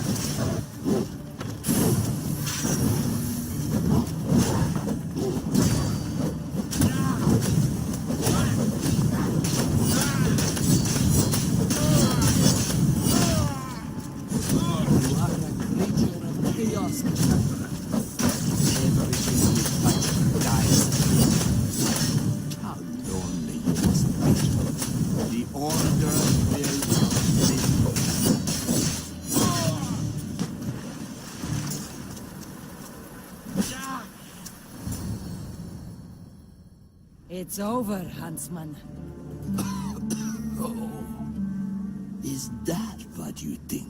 It's over, huntsman. Oh, is that what you think?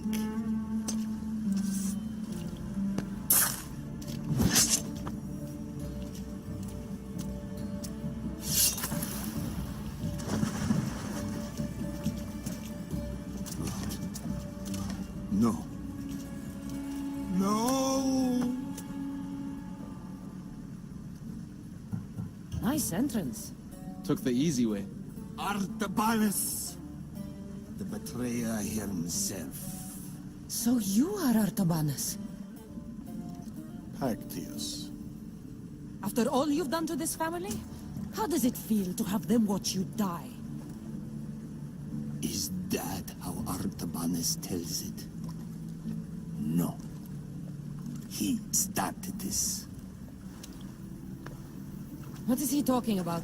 No. No! Nice entrance. Took the easy way. Artabanus! The betrayer himself. So you are Artabanus. Pactius. After all you've done to this family? How does it feel to have them watch you die? Is that how Artabanus tells it? No. He started this. What is he talking about?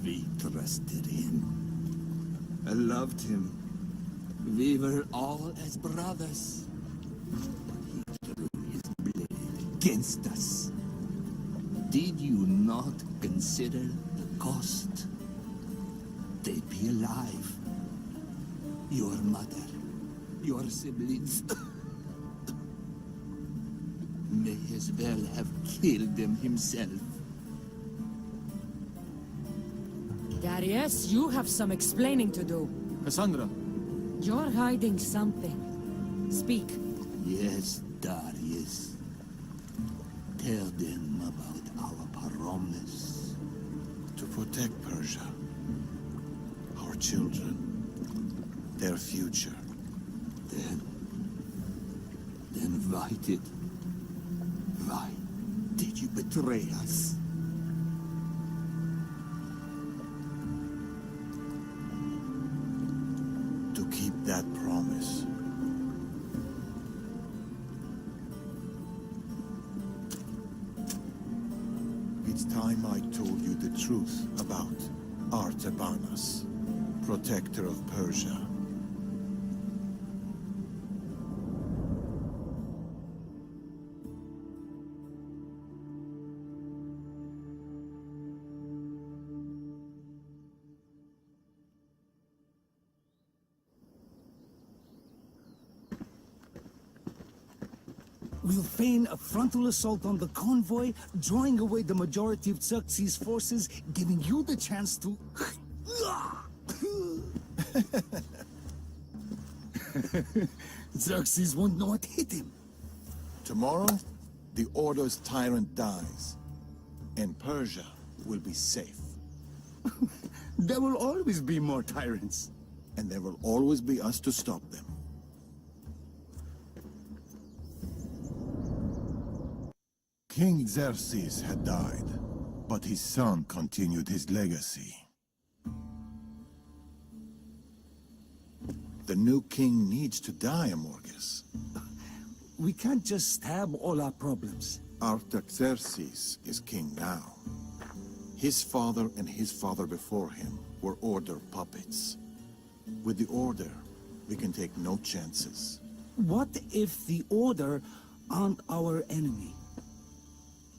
We trusted him. I loved him. We were all as brothers. But he threw his blade against us. Did you not consider the cost? They'd be alive. Your mother, your siblings, may as well have killed them himself. Darius, you have some explaining to do. Cassandra, You're hiding something. Speak. Yes, Darius. Tell them about our promise. To protect Persia, children. Their future. Then why did you betray us? To keep that promise. It's time I told you the truth about Artabanas, protector of Persia. We'll feign a frontal assault on the convoy, drawing away the majority of Xerxes' forces, giving you the chance to... Xerxes won't know what hit him. Tomorrow, the Order's tyrant dies, and Persia will be safe. There will always be more tyrants. And there will always be us to stop them. King Xerxes had died, but his son continued his legacy. The new king needs to die, Amorges. We can't just stab all our problems. Artaxerxes is king now. His father and his father before him were Order puppets. With the Order, we can take no chances. What if the Order aren't our enemy?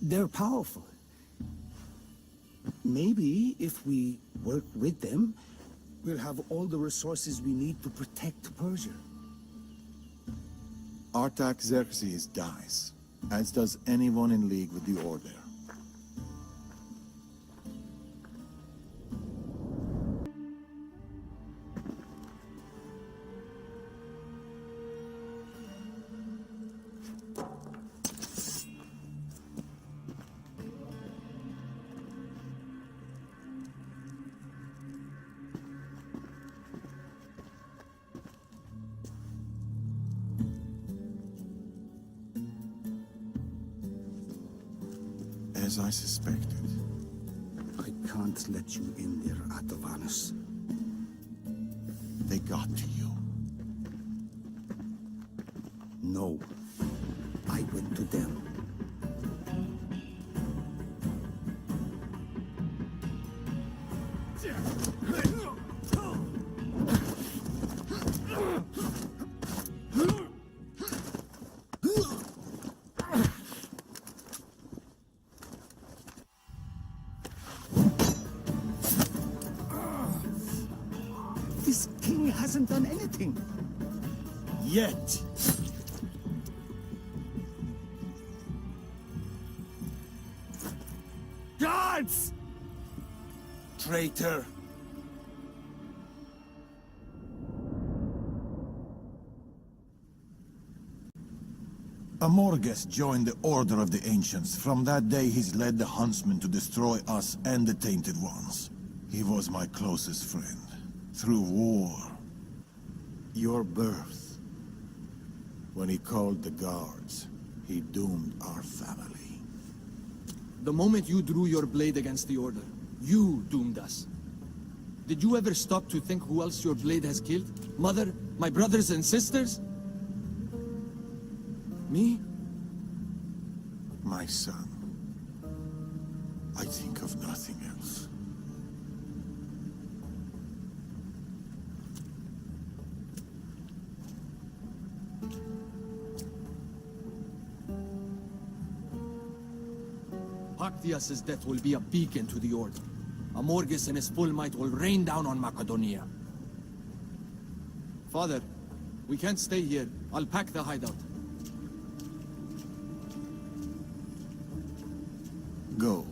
They're powerful. Maybe if we work with them, we'll have all the resources we need to protect Persia. Artaxerxes dies, as does anyone in league with the Order. As I suspected. I can't let you in there, Artabanus. They got to you. No. I went to them. This king hasn't done anything. Yet! Guards! Traitor! Amorges joined the Order of the Ancients. From that day, he's led the Huntsmen to destroy us and the Tainted Ones. He was my closest friend. Through war. Your birth. When he called the guards, he doomed our family. The moment you drew your blade against the Order, you doomed us. Did you ever stop to think who else your blade has killed? Mother? My brothers and sisters? Me? My son. I think of nothing else. Pactias's death will be a beacon to the Order. Amorges and his full might will rain down on Macedonia. Father, we can't stay here. I'll pack the hideout. Go.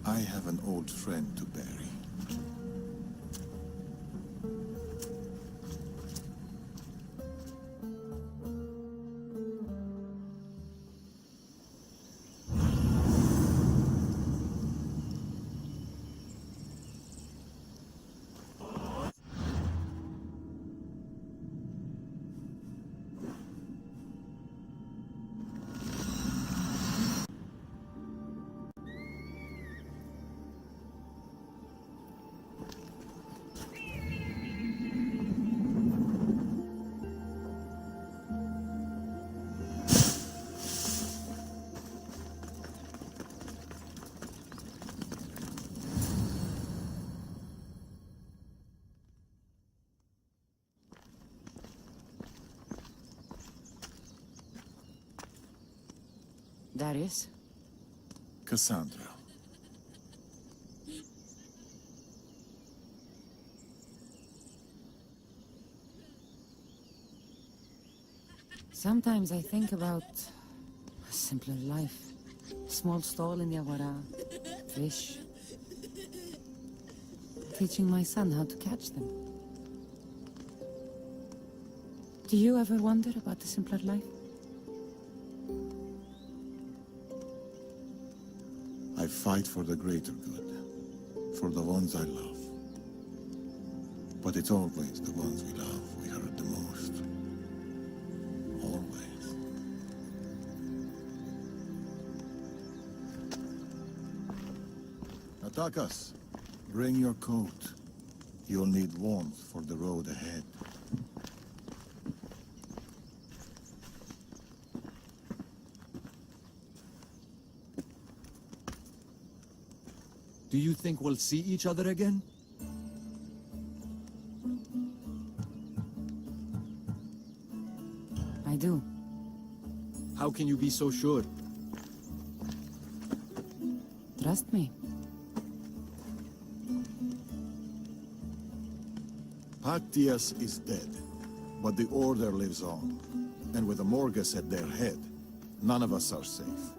I have an old friend to bury. Darius? Cassandra. Sometimes I think about a simpler life. Small stall in Yawara, fish. Teaching my son how to catch them. Do you ever wonder about the simpler life? I fight for the greater good, for the ones I love. But it's always the ones we love we hurt the most. Always. Atakas, bring your coat. You'll need warmth for the road ahead. Do you think we'll see each other again? I do. How can you be so sure? Trust me. Pactias is dead, but the Order lives on. And with the Morgus at their head, none of us are safe.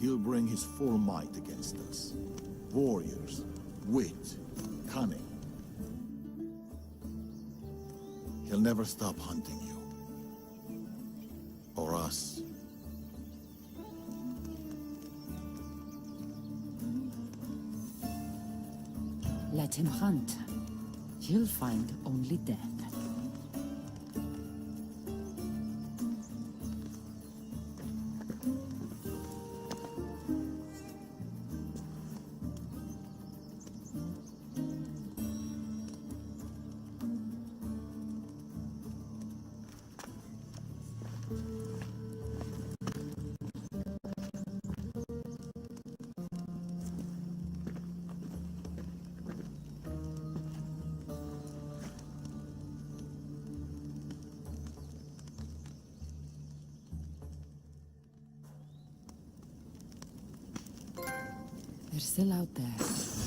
He'll bring his full might against us. Warriors, wit, cunning. He'll never stop hunting you. Or us. Let him hunt. He'll find only death. They're still out there.